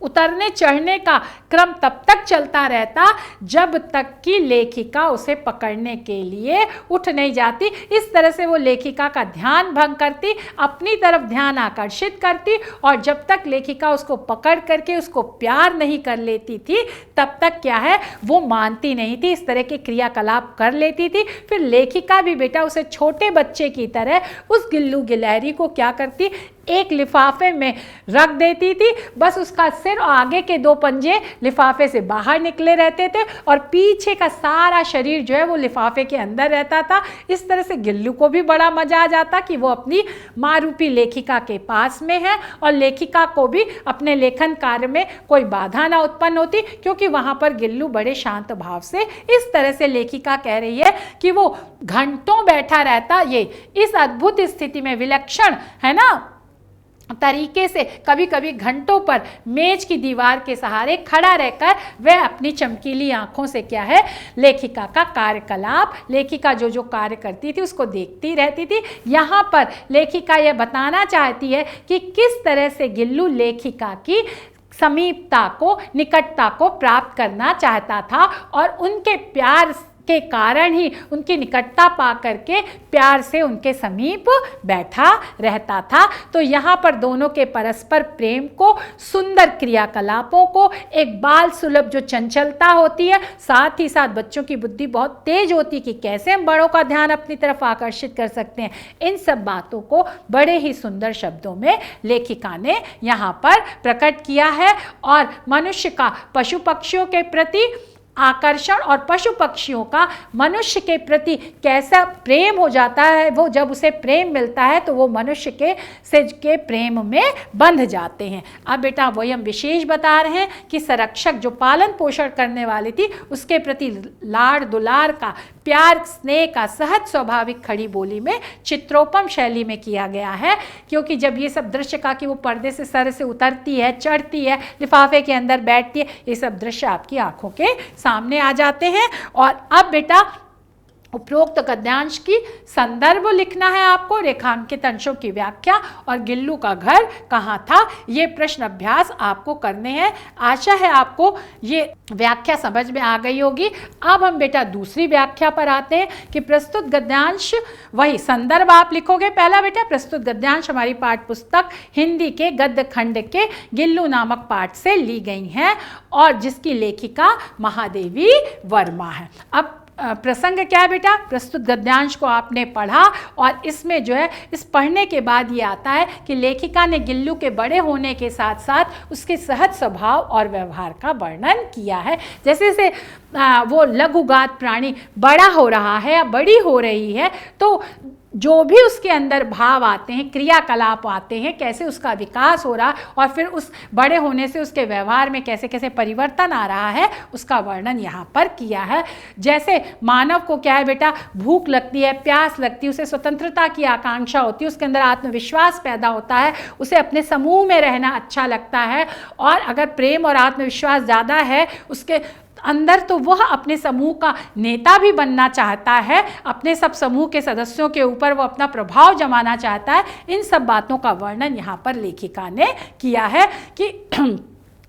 उतरने चढ़ने का क्रम तब तक चलता रहता जब तक कि लेखिका उसे पकड़ने के लिए उठ नहीं जाती। इस तरह से वो लेखिका का ध्यान भंग करती, अपनी तरफ ध्यान आकर्षित करती और जब तक लेखिका उसको पकड़ करके उसको प्यार नहीं कर लेती थी तब तक क्या है वो मानती नहीं थी, इस तरह के क्रियाकलाप कर लेती थी। फिर लेखिका भी बेटा उसे छोटे बच्चे की तरह उस गिल्लू गिलहरी को क्या करती, एक लिफाफे में रख देती थी। बस उसका सिर और आगे के 2 पंजे लिफाफे से बाहर निकले रहते थे और पीछे का सारा शरीर जो है वो लिफाफे के अंदर रहता था। इस तरह से गिल्लू को भी बड़ा मजा आ जाता कि वो अपनी माँ रूपी लेखिका के पास में है और लेखिका को भी अपने लेखन कार्य में कोई बाधा ना उत्पन्न होती, क्योंकि वहाँ पर गिल्लू बड़े शांत भाव से, इस तरह से लेखिका कह रही है कि वो घंटों बैठा रहता ये इस अद्भुत स्थिति में, विलक्षण, है ना, तरीके से कभी कभी घंटों पर मेज की दीवार के सहारे खड़ा रहकर वह अपनी चमकीली आंखों से क्या है लेखिका का कार्यकलाप, लेखिका जो जो कार्य करती थी उसको देखती रहती थी। यहाँ पर लेखिका यह बताना चाहती है कि किस तरह से गिल्लू लेखिका की समीपता को, निकटता को प्राप्त करना चाहता था और उनके प्यार के कारण ही उनकी निकटता पा करके प्यार से उनके समीप बैठा रहता था। तो यहाँ पर दोनों के परस्पर प्रेम को, सुंदर क्रियाकलापों को, एक बाल सुलभ जो चंचलता होती है, साथ ही साथ बच्चों की बुद्धि बहुत तेज होती कि कैसे हम बड़ों का ध्यान अपनी तरफ आकर्षित कर सकते हैं, इन सब बातों को बड़े ही सुंदर शब्दों में लेखिका ने यहाँ पर प्रकट किया है। और मनुष्य का पशु पक्षियों के प्रति आकर्षण और पशु पक्षियों का मनुष्य के प्रति कैसा प्रेम हो जाता है, वो जब उसे प्रेम मिलता है तो वो मनुष्य के प्रेम में बंध जाते हैं। अब बेटा वही हम विशेष बता रहे हैं कि संरक्षक जो पालन पोषण करने वाली थी उसके प्रति लाड़ दुलार का, प्यार स्नेह का सहज स्वाभाविक खड़ी बोली में चित्रोपम शैली में किया गया है। क्योंकि जब ये सब दृश्य का कि वो पर्दे से सर से उतरती है, चढ़ती है, लिफाफे के अंदर बैठती है, ये सब दृश्य आपकी आंखों के सामने आ जाते हैं। और अब बेटा उपरोक्त गद्यांश की संदर्भ लिखना है आपको, रेखांकित अंशों की व्याख्या और गिल्लू का घर कहाँ था, ये प्रश्न अभ्यास आपको करने हैं। आशा है आपको ये व्याख्या समझ में आ गई होगी। अब हम बेटा दूसरी व्याख्या पर आते हैं कि प्रस्तुत गद्यांश, वही संदर्भ आप लिखोगे पहला बेटा, प्रस्तुत गद्यांश हमारी पाठ्य पुस्तक हिंदी के गद्य खंड के गिल्लू नामक पाठ से ली गई हैं और जिसकी लेखिका महादेवी वर्मा है। अब प्रसंग क्या है बेटा, प्रस्तुत गद्यांश को आपने पढ़ा और इसमें जो है इस पढ़ने के बाद ये आता है कि लेखिका ने गिल्लू के बड़े होने के साथ साथ उसके सहज स्वभाव और व्यवहार का वर्णन किया है। जैसे जैसे वो लघुगात प्राणी बड़ा हो रहा है या बड़ी हो रही है तो जो भी उसके अंदर भाव आते हैं, क्रियाकलाप आते हैं, कैसे उसका विकास हो रहा और फिर उस बड़े होने से उसके व्यवहार में कैसे कैसे परिवर्तन आ रहा है, उसका वर्णन यहाँ पर किया है। जैसे मानव को क्या है बेटा, भूख लगती है, प्यास लगती है, उसे स्वतंत्रता की आकांक्षा होती है, उसके अंदर आत्मविश्वास पैदा होता है, उसे अपने समूह में रहना अच्छा लगता है और अगर प्रेम और आत्मविश्वास ज़्यादा है उसके अंदर तो वह अपने समूह का नेता भी बनना चाहता है, अपने सब समूह के सदस्यों के ऊपर वो अपना प्रभाव जमाना चाहता है। इन सब बातों का वर्णन यहाँ पर लेखिका ने किया है कि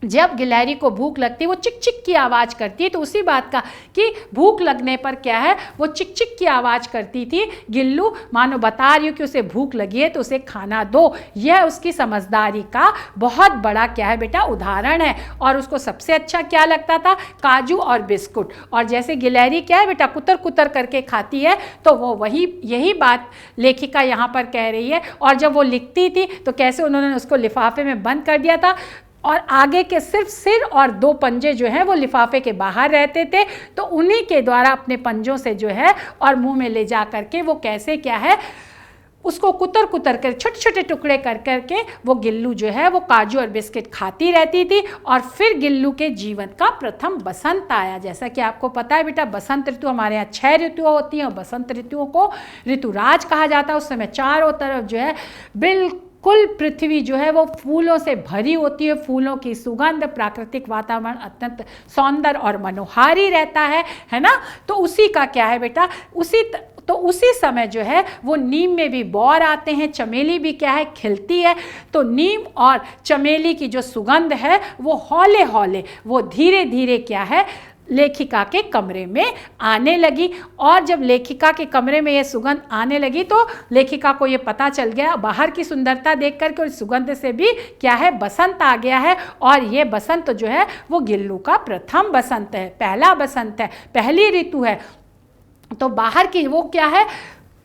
जब गिलहरी को भूख लगती है वो चिक चिक की आवाज़ करती है, तो उसी बात का कि भूख लगने पर क्या है वो चिक चिक की आवाज़ करती थी। गिल्लू मानो बता रही हो कि उसे भूख लगी है तो उसे खाना दो। यह उसकी समझदारी का बहुत बड़ा क्या है बेटा उदाहरण है। और उसको सबसे अच्छा क्या लगता था? काजू और बिस्कुट। और जैसे गिलहरी क्या है बेटा कुतर कुतर करके खाती है, तो वो यही बात लेखिका यहाँ पर कह रही है। और जब वो लिखती थी तो कैसे उन्होंने उसको लिफाफे में बंद कर दिया था और आगे के सिर्फ सिर और 2 पंजे जो हैं वो लिफाफे के बाहर रहते थे, तो उन्हीं के द्वारा अपने पंजों से जो है और मुंह में ले जा करके वो कैसे क्या है उसको कुतर कुतर कर छोटे छोटे टुकड़े कर करके वो गिल्लू जो है वो काजू और बिस्किट खाती रहती थी। और फिर गिल्लू के जीवन का प्रथम बसंत आया। जैसा कि आपको पता है बेटा बसंत ऋतु हमारे यहाँ 6 ऋतुएं होती हैं और बसंत ऋतुओं को ऋतुराज कहा जाता है। उस समय चारों तरफ जो है बिल्कुल पृथ्वी जो है वो फूलों से भरी होती है, फूलों की सुगंध, प्राकृतिक वातावरण अत्यंत सौंदर्य और मनोहारी रहता है ना। तो उसी का क्या है बेटा उसी समय जो है वो नीम में भी बौर आते हैं, चमेली भी क्या है खिलती है। तो नीम और चमेली की जो सुगंध है वो हौले हौले वो धीरे धीरे क्या है लेखिका के कमरे में आने लगी। और जब लेखिका के कमरे में ये सुगंध आने लगी तो लेखिका को ये पता चल गया बाहर की सुंदरता देख करके और सुगंध से भी क्या है बसंत आ गया है। और ये बसंत जो है वो गिल्लू का प्रथम बसंत है, पहला बसंत है, पहली ऋतु है। तो बाहर की वो क्या है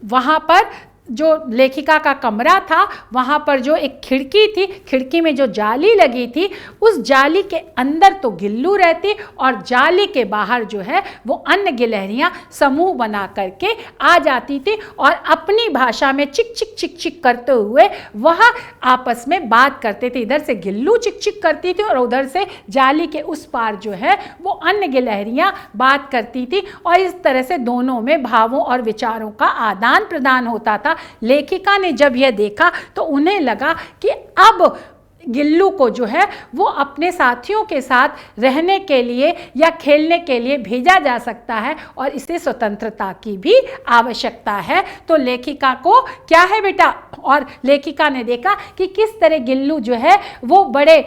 वहाँ पर जो लेखिका का कमरा था वहाँ पर जो एक खिड़की थी, खिड़की में जो जाली लगी थी उस जाली के अंदर तो गिल्लू रहती और जाली के बाहर जो है वो अन्य गिलहरियाँ समूह बना करके आ जाती थी और अपनी भाषा में चिक चिक चिक चिक करते हुए वह आपस में बात करते थे। इधर से गिल्लू चिक चिक करती थी और उधर से जाली के उस पार जो है वो अन्य गिलहरियाँ बात करती थी और इस तरह से दोनों में भावों और विचारों का आदान प्रदान होता था। लेखिका ने जब यह देखा तो उन्हें लगा कि अब गिल्लू को जो है वो अपने साथियों के साथ रहने के लिए या खेलने के लिए भेजा जा सकता है और इसे स्वतंत्रता की भी आवश्यकता है। तो लेखिका को क्या है बेटा और लेखिका ने देखा कि किस तरह गिल्लू जो है वो बड़े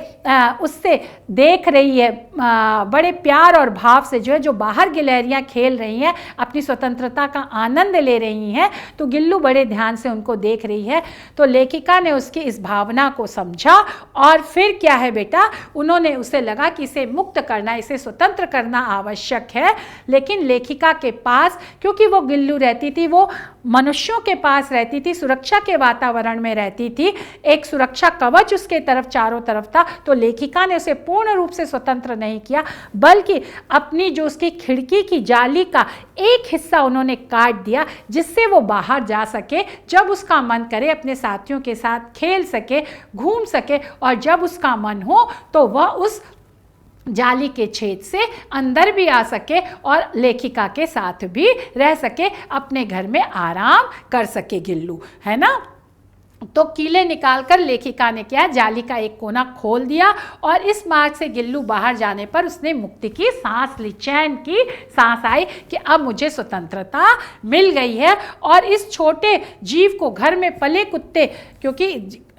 उससे देख रही है, बड़े प्यार और भाव से जो है जो बाहर गिलहरियाँ खेल रही हैं अपनी स्वतंत्रता का आनंद ले रही हैं, तो गिल्लू बड़े ध्यान से उनको देख रही है। तो लेखिका ने उसकी इस भावना को समझा और फिर क्या है बेटा उन्होंने उसे लगा कि इसे मुक्त करना, इसे स्वतंत्र करना आवश्यक है। लेकिन लेखिका के पास क्योंकि वो गिल्लू रहती थी वो मनुष्यों के पास रहती थी, सुरक्षा के वातावरण में रहती थी, एक सुरक्षा कवच उसके तरफ चारों तरफ था। तो लेखिका ने उसे पूर्ण रूप से स्वतंत्र नहीं किया बल्कि अपनी जो उसकी खिड़की की जाली का एक हिस्सा उन्होंने काट दिया जिससे वो बाहर जा सके, जब उसका मन करे अपने साथियों के साथ खेल सके, घूम सके और जब उसका मन हो तो वह उस जाली के छेद से अंदर भी आ सके और लेखिका के साथ भी रह सके, अपने घर में आराम कर सके गिल्लू, है ना। तो कीले निकालकर लेखिका ने क्या जाली का एक कोना खोल दिया और इस मार्ग से गिल्लू बाहर जाने पर उसने मुक्ति की सांस ली, चैन की सांस आई कि अब मुझे स्वतंत्रता मिल गई है। और इस छोटे जीव को घर में पले कुत्ते, क्योंकि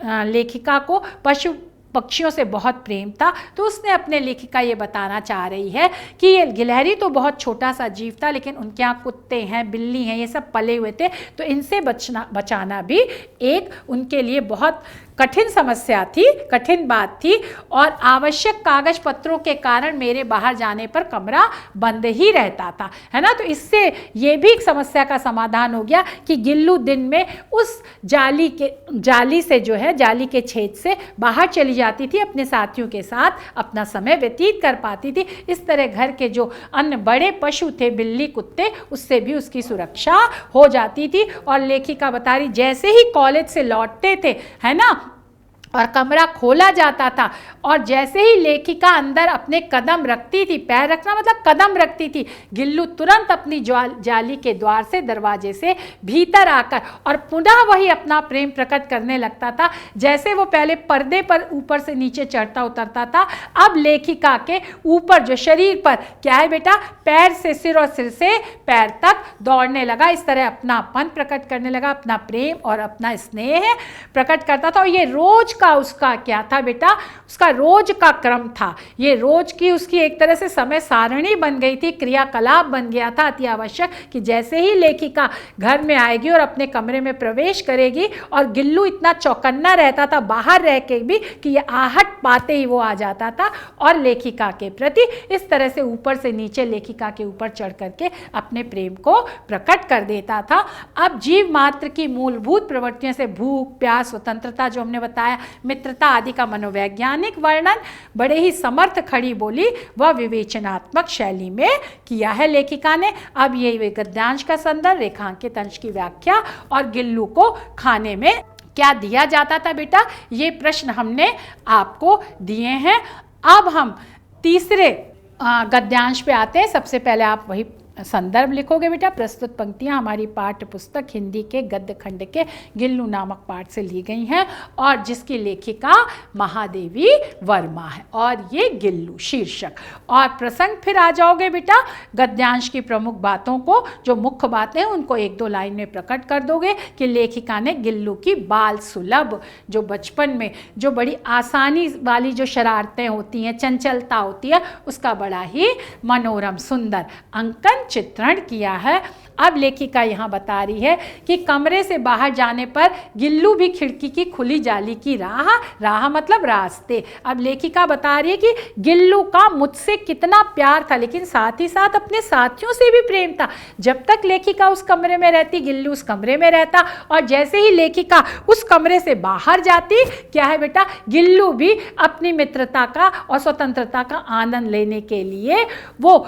लेखिका को पशु पक्षियों से बहुत प्रेम था, तो उसने अपने लेखिका ये बताना चाह रही है कि ये गिलहरी तो बहुत छोटा सा जीव था लेकिन उनके यहाँ कुत्ते हैं, बिल्ली हैं, ये सब पले हुए थे, तो इनसे बचाना भी एक उनके लिए बहुत कठिन समस्या थी, कठिन बात थी। और आवश्यक कागज पत्रों के कारण मेरे बाहर जाने पर कमरा बंद ही रहता था, है ना। तो इससे ये भी एक समस्या का समाधान हो गया कि गिल्लू दिन में उस जाली से जो है जाली के छेद से बाहर चली जाती थी, अपने साथियों के साथ अपना समय व्यतीत कर पाती थी। इस तरह घर के जो अन्य बड़े पशु थे, बिल्ली, कुत्ते, उससे भी उसकी सुरक्षा हो जाती थी। और लेखिका बता रही जैसे ही कॉलेज से लौटते थे, है ना, और कमरा खोला जाता था और जैसे ही लेखिका अंदर अपने कदम रखती थी, पैर रखना मतलब कदम रखती थी, गिल्लू तुरंत अपनी जाली के द्वार से, दरवाजे से भीतर आकर और पुनः वही अपना प्रेम प्रकट करने लगता था। जैसे वो पहले पर्दे पर ऊपर से नीचे चढ़ता उतरता था, अब लेखिका के ऊपर जो शरीर पर क्या है बेटा, पैर से सिर और सिर से पैर तक दौड़ने लगा। इस तरह अपनापन प्रकट करने लगा, अपना प्रेम और अपना स्नेह प्रकट करता था। और ये रोज का का उसका क्या था बेटा, उसका रोज का क्रम था। ये रोज की उसकी एक तरह से समय सारणी बन गई थी, क्रियाकलाप बन गया था अति आवश्यक, कि जैसे ही लेखिका घर में आएगी और अपने कमरे में प्रवेश करेगी, और गिल्लू इतना चौकन्ना रहता था बाहर रह के भी कि ये आहट पाते ही वो आ जाता था और लेखिका के प्रति इस तरह से ऊपर से नीचे लेखिका के ऊपर चढ़ करके अपने प्रेम को प्रकट कर देता था। अब जीव मात्र की मूलभूत प्रवृत्तियों से भूख, प्यास, स्वतंत्रता जो हमने बताया, मित्रता आदि का मनोवैज्ञानिक वर्णन बड़े ही समर्थ खड़ी बोली व विवेचनात्मक शैली में किया है लेखिका ने। अब ये गद्यांश का संदर्भ, रेखांकित अंश की व्याख्या और गिल्लू को खाने में क्या दिया जाता था बेटा, ये प्रश्न हमने आपको दिए हैं। अब हम तीसरे गद्यांश पे आते हैं। सबसे पहले आप वही संदर्भ लिखोगे बेटा। प्रस्तुत पंक्तियां हमारी पाठ्य पुस्तक हिंदी के गद्य खंड के गिल्लू नामक पाठ से ली गई हैं और जिसकी लेखिका महादेवी वर्मा है, और ये गिल्लू शीर्षक। और प्रसंग फिर आ जाओगे बेटा, गद्यांश की प्रमुख बातों को, जो मुख्य बातें हैं उनको एक दो लाइन में प्रकट कर दोगे कि लेखिका ने गिल्लू की बाल सुलभ, जो बचपन में जो बड़ी आसानी वाली जो शरारतें होती हैं, चंचलता होती है, उसका बड़ा ही मनोरम सुंदर अंकन चित्रण किया है। अब लेखिका यहाँ बता रही है कि कमरे से बाहर जाने पर गिल्लू भी खिड़की की खुली जाली की राह मतलब रास्ते। अब लेखिका बता रही है कि गिल्लू का मुझसे कितना प्यार था, लेकिन साथ ही साथ अपने साथियों से भी प्रेम था। जब तक लेखिका उस कमरे में रहती, गिल्लू उस कमरे में रहता, और जैसे ही लेखिका उस कमरे से बाहर जाती, क्या है बेटा, गिल्लू भी अपनी मित्रता का और स्वतंत्रता का आनंद लेने के लिए वो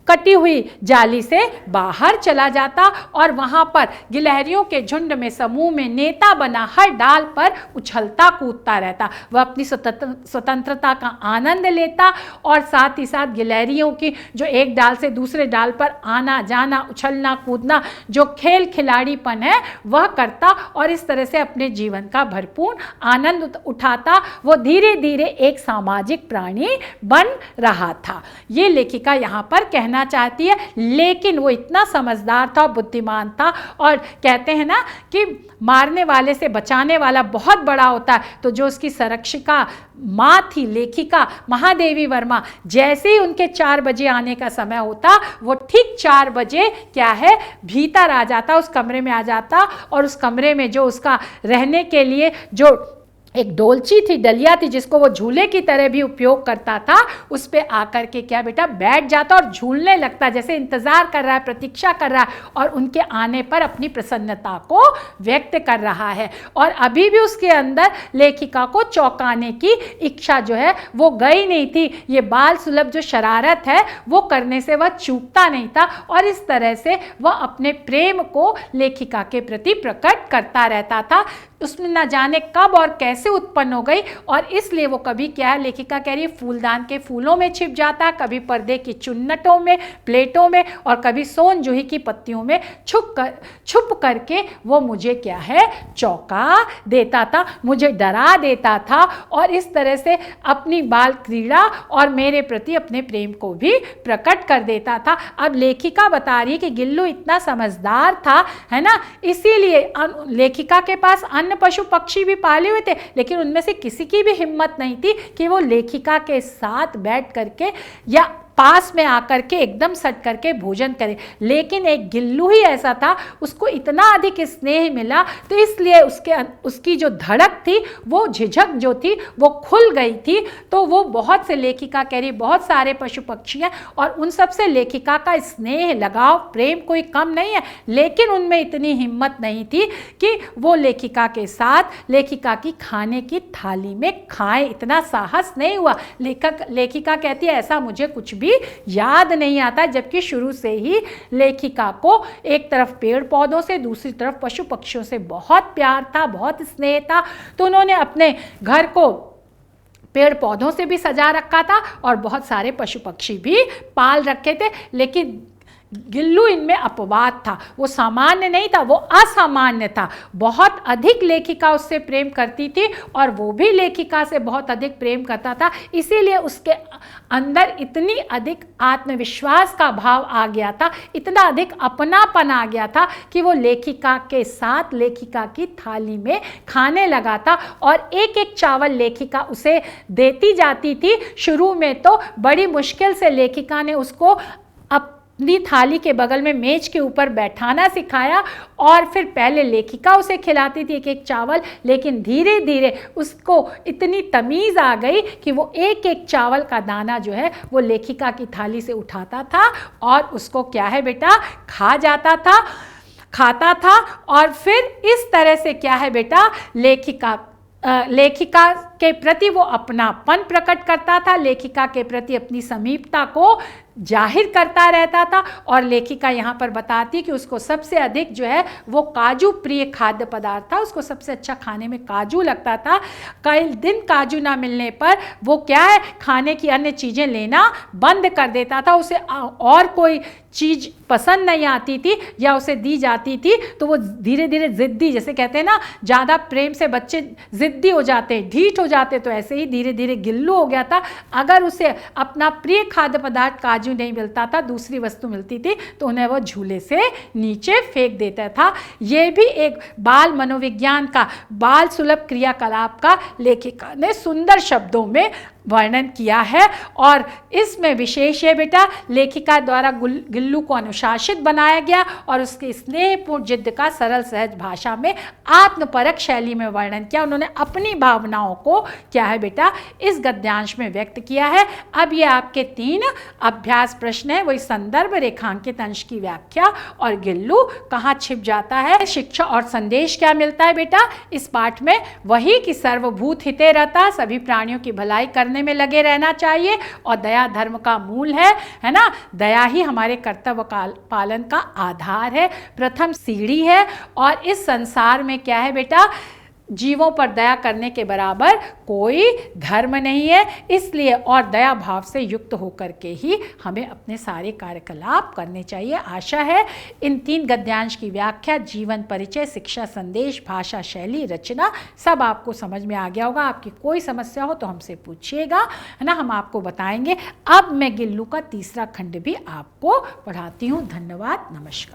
कटी हुई जाली से बाहर चला जाता और वहां पर गिलहरियों के झुंड में समूह में नेता बना हर डाल पर उछलता कूदता रहता। वह अपनी स्वतंत्रता का आनंद लेता और साथ ही साथ गिलहरियों की जो एक डाल से दूसरे डाल पर आना जाना, उछलना कूदना, जो खेल खिलाड़ीपन है वह करता और इस तरह से अपने जीवन का भरपूर आनंद उठाता। वो धीरे धीरे एक सामाजिक प्राणी बन रहा था, ये लेखिका यहाँ पर कहना चाहती है। लेकिन वो इतना समझदार था, बुद्धिमान था, और कहते हैं ना कि मारने वाले से बचाने वाला बहुत बड़ा होता है। तो जो उसकी संरक्षिका माँ थी लेखिका महादेवी वर्मा, जैसे ही उनके 4 बजे आने का समय होता, वो ठीक 4 बजे क्या है भीतर आ जाता, उस कमरे में आ जाता, और उस कमरे में जो उसका रहने के लिए जो एक डोलची थी, डलिया थी, जिसको वो झूले की तरह भी उपयोग करता था, उस पे आकर के क्या बेटा बैठ जाता और झूलने लगता, जैसे इंतजार कर रहा है, प्रतीक्षा कर रहा है, और उनके आने पर अपनी प्रसन्नता को व्यक्त कर रहा है। और अभी भी उसके अंदर लेखिका को चौंकाने की इच्छा जो है वो गई नहीं थी। ये बाल सुलभ जो शरारत है वो करने से वह चूकता नहीं था, और इस तरह से वह अपने प्रेम को लेखिका के प्रति प्रकट करता रहता था। उसमें न जाने कब और कैसे उत्पन्न हो गई, और इसलिए वो कभी क्या है, लेखिका कह रही है, फूलदान के फूलों में छिप जाता, कभी पर्दे की चुन्नटों में, प्लेटों में, और कभी सोन जूही की पत्तियों में छुप करके वो मुझे क्या है चौंका देता था, मुझे डरा देता था, और इस तरह से अपनी बाल क्रीड़ा और मेरे प्रति अपने प्रेम को भी प्रकट कर देता था। अब लेखिका बता रही है कि गिल्लू इतना समझदार था, है ना, इसीलिए लेखिका के पास अन्य पशु पक्षी भी पाले हुए थे, लेकिन उनमें से किसी की भी हिम्मत नहीं थी कि वो लेखिका के साथ बैठ करके या पास में आकर के एकदम सट करके भोजन करे। लेकिन एक गिल्लू ही ऐसा था, उसको इतना अधिक स्नेह मिला, तो इसलिए उसकी जो धड़क थी, वो झिझक जो थी वो खुल गई थी। तो वो बहुत से, लेखिका कह रही, बहुत सारे पशु पक्षी हैं और उन सब से लेखिका का स्नेह लगाव प्रेम कोई कम नहीं है, लेकिन उनमें इतनी हिम्मत नहीं थी कि वो लेखिका के साथ लेखिका की खाने की थाली में खाएं, इतना साहस नहीं हुआ। लेखिका कहती है ऐसा मुझे कुछ भी याद नहीं आता, जबकि शुरू से ही लेखिका को एक तरफ पेड़ पौधों से, दूसरी तरफ पशु पक्षियों से बहुत प्यार था, बहुत स्नेह था। तो उन्होंने अपने घर को पेड़ पौधों से भी सजा रखा था और बहुत सारे पशु पक्षी भी पाल रखे थे। लेकिन गिल्लू इनमें अपवाद था, वो सामान्य नहीं था, वो असामान्य था। बहुत अधिक लेखिका उससे प्रेम करती थी और वो भी लेखिका से बहुत अधिक प्रेम करता था। इसीलिए उसके अंदर इतनी अधिक आत्मविश्वास का भाव आ गया था, इतना अधिक अपनापन आ गया था कि वो लेखिका के साथ लेखिका की थाली में खाने लगा था और एक एक चावल लेखिका उसे देती जाती थी। शुरू में तो बड़ी मुश्किल से लेखिका ने उसको अपनी थाली के बगल में मेज के ऊपर बैठाना सिखाया और फिर पहले लेखिका उसे खिलाती थी एक एक चावल, लेकिन धीरे धीरे उसको इतनी तमीज़ आ गई कि वो एक एक चावल का दाना जो है वो लेखिका की थाली से उठाता था और उसको क्या है बेटा खाता था। और फिर इस तरह से क्या है बेटा लेखिका के प्रति वो अपनापन प्रकट करता था, लेखिका के प्रति अपनी समीपता को जाहिर करता रहता था। और लेखिका यहाँ पर बताती कि उसको सबसे अधिक जो है वो काजू प्रिय खाद्य पदार्थ था, उसको सबसे अच्छा खाने में काजू लगता था। कई दिन काजू ना मिलने पर वो क्या है खाने की अन्य चीज़ें लेना बंद कर देता था, उसे और कोई चीज़ पसंद नहीं आती थी या उसे दी जाती थी तो वो धीरे धीरे ज़िद्दी, जैसे कहते हैं ना ज़्यादा प्रेम से बच्चे ज़िद्दी हो जाते, ढीठ हो जाते, तो ऐसे ही धीरे धीरे गिल्लू हो गया था। अगर उसे अपना प्रिय खाद्य पदार्थ काजू नहीं मिलता था, दूसरी वस्तु मिलती थी, तो उन्हें वो झूले से नीचे फेंक देता था। ये भी एक बाल मनोविज्ञान का, बाल सुलभ क्रियाकलाप का लेखिका ने सुंदर शब्दों में वर्णन किया है। और इसमें विशेष है बेटा, लेखिका द्वारा गिल्लू को अनुशासित बनाया गया और उसकी स्नेहपूर्ण जिद्द का सरल सहज भाषा में आत्मपरक शैली में वर्णन किया। उन्होंने अपनी भावनाओं को क्या है बेटा इस गद्यांश में व्यक्त किया है। अब ये आपके 3 अभ्यास प्रश्न है, वही संदर्भ, रेखांकित अंश की व्याख्या और गिल्लू कहाँ छिप जाता है, शिक्षा और संदेश क्या मिलता है बेटा इस पाठ में। वही कि सर्वभूत हिते रहता, सभी प्राणियों की भलाई करने में लगे रहना चाहिए और दया धर्म का मूल है ना। दया ही हमारे कर्तव्य पालन का आधार है, प्रथम सीढ़ी है। और इस संसार में क्या है बेटा, जीवों पर दया करने के बराबर कोई धर्म नहीं है। इसलिए और दया भाव से युक्त होकर के ही हमें अपने सारे कार्यकलाप करने चाहिए। आशा है इन 3 गद्यांश की व्याख्या, जीवन परिचय, शिक्षा संदेश, भाषा शैली, रचना सब आपको समझ में आ गया होगा। आपकी कोई समस्या हो तो हमसे पूछिएगा, है ना, हम आपको बताएंगे। अब मैं गिल्लू का तीसरा खंड भी आपको पढ़ाती हूँ। धन्यवाद, नमस्कार।